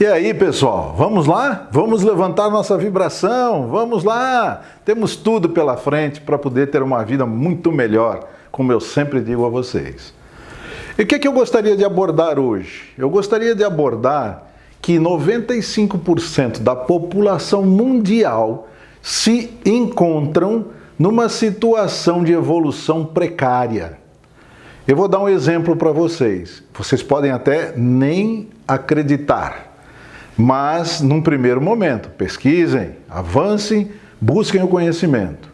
E aí, pessoal, vamos lá? Vamos levantar nossa vibração, vamos lá! Temos tudo pela frente para poder ter uma vida muito melhor, como eu sempre digo a vocês. E o que eu gostaria de abordar hoje? Eu gostaria de abordar que 95% da população mundial se encontram numa situação de evolução precária. Eu vou dar um exemplo para vocês. Vocês podem até nem acreditar. Mas, num primeiro momento, pesquisem, avancem, busquem o conhecimento.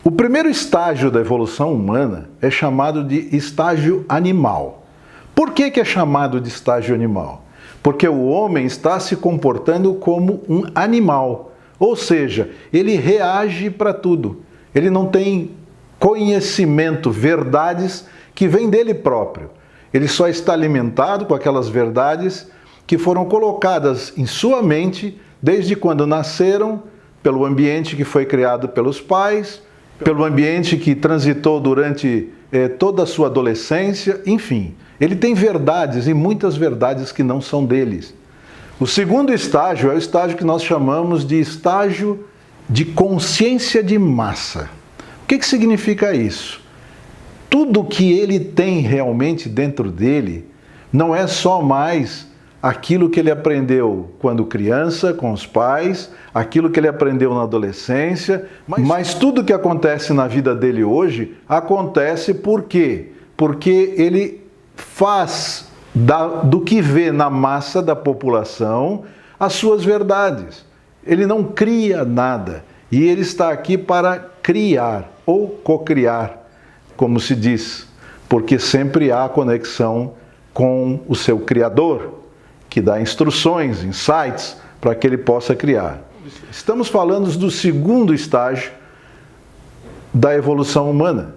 O primeiro estágio da evolução humana é chamado de estágio animal. Por que é chamado de estágio animal? Porque o homem está se comportando como um animal, ou seja, ele reage para tudo. Ele não tem conhecimento, verdades que vêm dele próprio. Ele só está alimentado com aquelas verdades que foram colocadas em sua mente desde quando nasceram, pelo ambiente que foi criado pelos pais, pelo ambiente que transitou durante toda a sua adolescência, enfim. Ele tem verdades e muitas verdades que não são deles. O segundo estágio é o estágio que nós chamamos de estágio de consciência de massa. O que significa isso? Tudo que ele tem realmente dentro dele não é só mais aquilo que ele aprendeu quando criança, com os pais, aquilo que ele aprendeu na adolescência, mas tudo que acontece na vida dele hoje, acontece por quê? Porque ele faz do que vê na massa da população as suas verdades. Ele não cria nada e ele está aqui para criar ou cocriar, como se diz, porque sempre há conexão com o seu Criador, que dá instruções, insights, para que ele possa criar. Estamos falando do segundo estágio da evolução humana.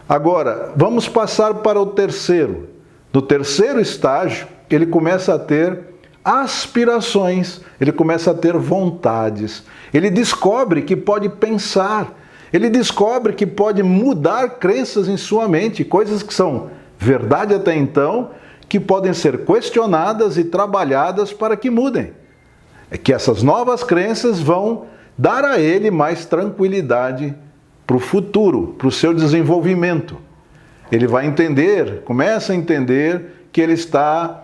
Agora, vamos passar para o terceiro. No terceiro estágio, ele começa a ter aspirações, ele começa a ter vontades, ele descobre que pode pensar, ele descobre que pode mudar crenças em sua mente, coisas que são verdade até então, que podem ser questionadas e trabalhadas para que mudem. É que essas novas crenças vão dar a ele mais tranquilidade para o futuro, para o seu desenvolvimento. Ele vai entender, começa a entender que ele está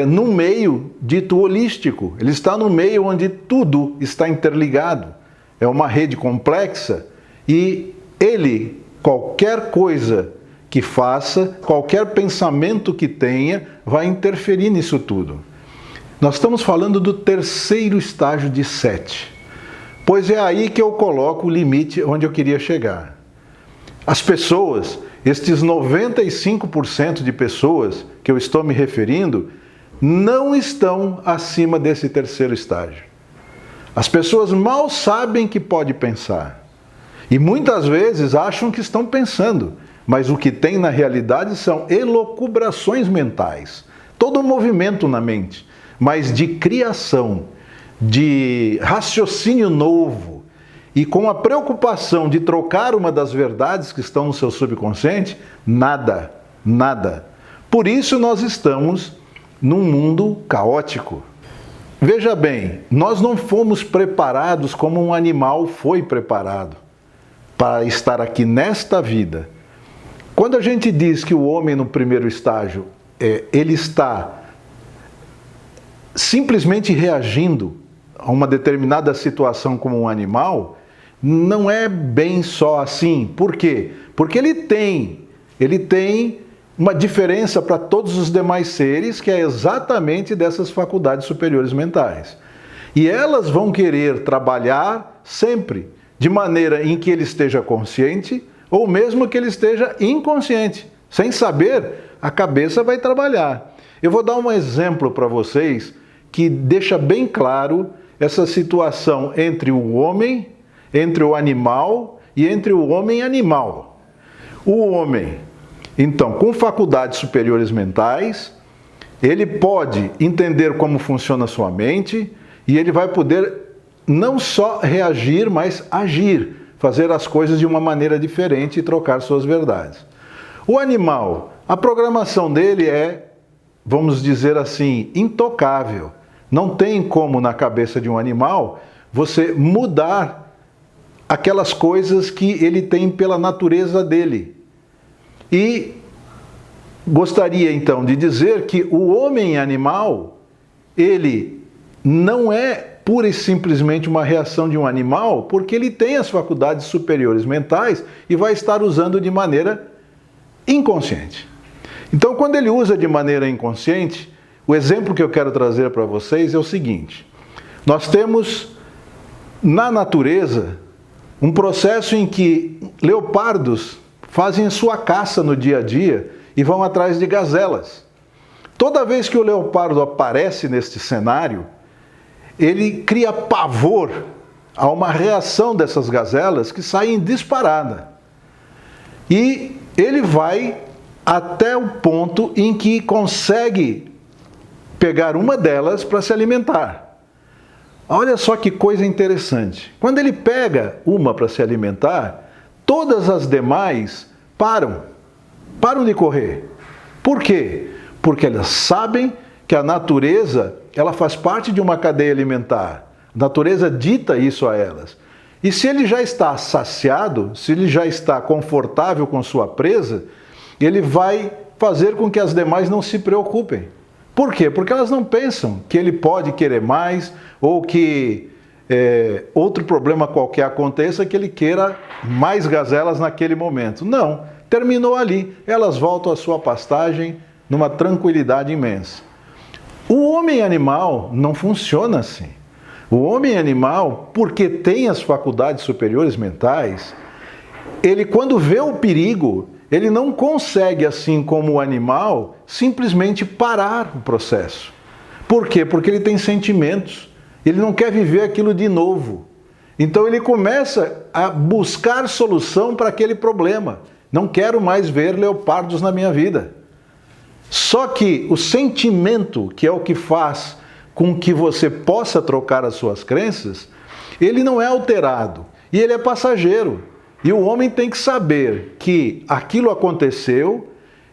num meio dito holístico, ele está no meio onde tudo está interligado. É uma rede complexa e ele, qualquer coisa que faça, qualquer pensamento que tenha, vai interferir nisso tudo. Nós estamos falando do terceiro estágio de 7. Pois é aí que eu coloco o limite onde eu queria chegar. As pessoas, estes 95% de pessoas que eu estou me referindo, não estão acima desse terceiro estágio. As pessoas mal sabem que pode pensar. E muitas vezes acham que estão pensando. Mas o que tem na realidade são elucubrações mentais. Todo um movimento na mente, mas de criação, de raciocínio novo e com a preocupação de trocar uma das verdades que estão no seu subconsciente, nada, nada. Por isso nós estamos num mundo caótico. Veja bem, nós não fomos preparados como um animal foi preparado para estar aqui nesta vida. Quando a gente diz que o homem no primeiro estágio, ele está simplesmente reagindo a uma determinada situação como um animal, não é bem só assim. Por quê? Porque ele tem uma diferença para todos os demais seres, que é exatamente dessas faculdades superiores mentais. E elas vão querer trabalhar sempre de maneira em que ele esteja consciente, ou mesmo que ele esteja inconsciente. Sem saber, a cabeça vai trabalhar. Eu vou dar um exemplo para vocês que deixa bem claro essa situação entre o homem, entre o animal e entre o homem animal. O homem, então, com faculdades superiores mentais, ele pode entender como funciona a sua mente e ele vai poder não só reagir, mas agir, fazer as coisas de uma maneira diferente e trocar suas verdades. O animal, a programação dele é vamos dizer assim, intocável. Não tem como na cabeça de um animal você mudar aquelas coisas que ele tem pela natureza dele. E gostaria então de dizer que o homem animal, ele não é pura e simplesmente uma reação de um animal, porque ele tem as faculdades superiores mentais e vai estar usando de maneira inconsciente. Então, quando ele usa de maneira inconsciente, o exemplo que eu quero trazer para vocês é o seguinte: nós temos na natureza um processo em que leopardos fazem sua caça no dia a dia e vão atrás de gazelas. Toda vez que o leopardo aparece neste cenário, ele cria pavor a uma reação dessas gazelas que saem disparada. E ele vai até o ponto em que consegue pegar uma delas para se alimentar. Olha só que coisa interessante. Quando ele pega uma para se alimentar, todas as demais param de correr. Por quê? Porque elas sabem que a natureza, ela faz parte de uma cadeia alimentar. A natureza dita isso a elas. E se ele já está saciado, se ele já está confortável com sua presa, ele vai fazer com que as demais não se preocupem. Por quê? Porque elas não pensam que ele pode querer mais ou que outro problema qualquer aconteça que ele queira mais gazelas naquele momento. Não, terminou ali. Elas voltam à sua pastagem numa tranquilidade imensa. O homem animal não funciona assim. O homem animal, porque tem as faculdades superiores mentais, ele quando vê o perigo, ele não consegue, assim como o animal, simplesmente parar o processo. Por quê? Porque ele tem sentimentos. Ele não quer viver aquilo de novo. Então ele começa a buscar solução para aquele problema. Não quero mais ver leopardos na minha vida. Só que o sentimento, que é o que faz com que você possa trocar as suas crenças, ele não é alterado e ele é passageiro. E o homem tem que saber que aquilo aconteceu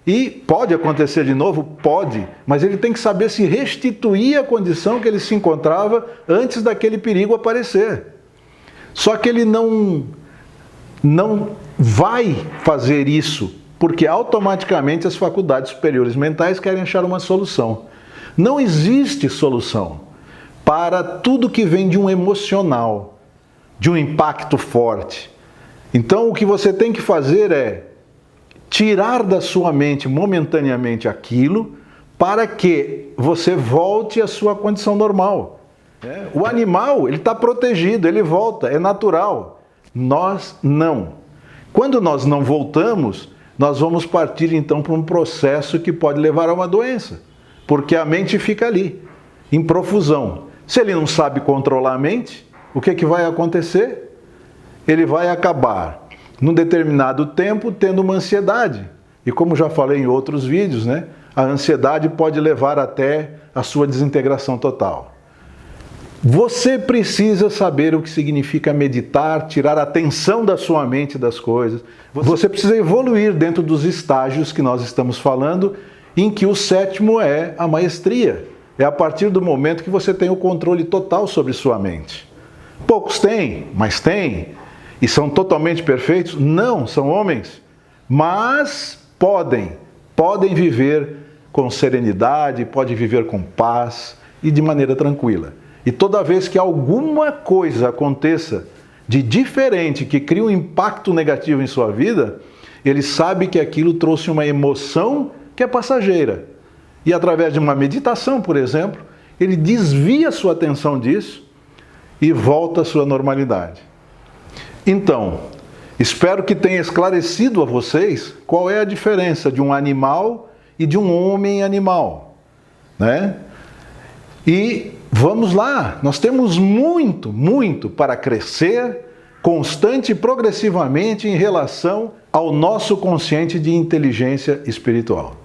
e pode acontecer de novo? Pode, mas ele tem que saber se restituir a condição que ele se encontrava antes daquele perigo aparecer. Só que ele não vai fazer isso, porque automaticamente as faculdades superiores mentais querem achar uma solução. Não existe solução para tudo que vem de um emocional, de um impacto forte. Então o que você tem que fazer é tirar da sua mente momentaneamente aquilo para que você volte à sua condição normal. O animal, ele está protegido, ele volta, é natural. Nós não. Quando nós não voltamos, nós vamos partir então para um processo que pode levar a uma doença, porque a mente fica ali, em profusão. Se ele não sabe controlar a mente, o que vai acontecer? Ele vai acabar, num determinado tempo, tendo uma ansiedade. E como já falei em outros vídeos, a ansiedade pode levar até a sua desintegração total. Você precisa saber o que significa meditar, tirar a atenção da sua mente das coisas. Você precisa evoluir dentro dos estágios que nós estamos falando, em que o 7º é a maestria. É a partir do momento que você tem o controle total sobre sua mente. Poucos têm, mas têm. E são totalmente perfeitos? Não, são homens. Mas podem viver com serenidade, podem viver com paz e de maneira tranquila. E toda vez que alguma coisa aconteça de diferente, que cria um impacto negativo em sua vida, ele sabe que aquilo trouxe uma emoção que é passageira. E através de uma meditação, por exemplo, ele desvia sua atenção disso e volta à sua normalidade. Então, espero que tenha esclarecido a vocês qual é a diferença de um animal e de um homem animal, E vamos lá, nós temos muito para crescer constante e progressivamente em relação ao nosso consciente de inteligência espiritual.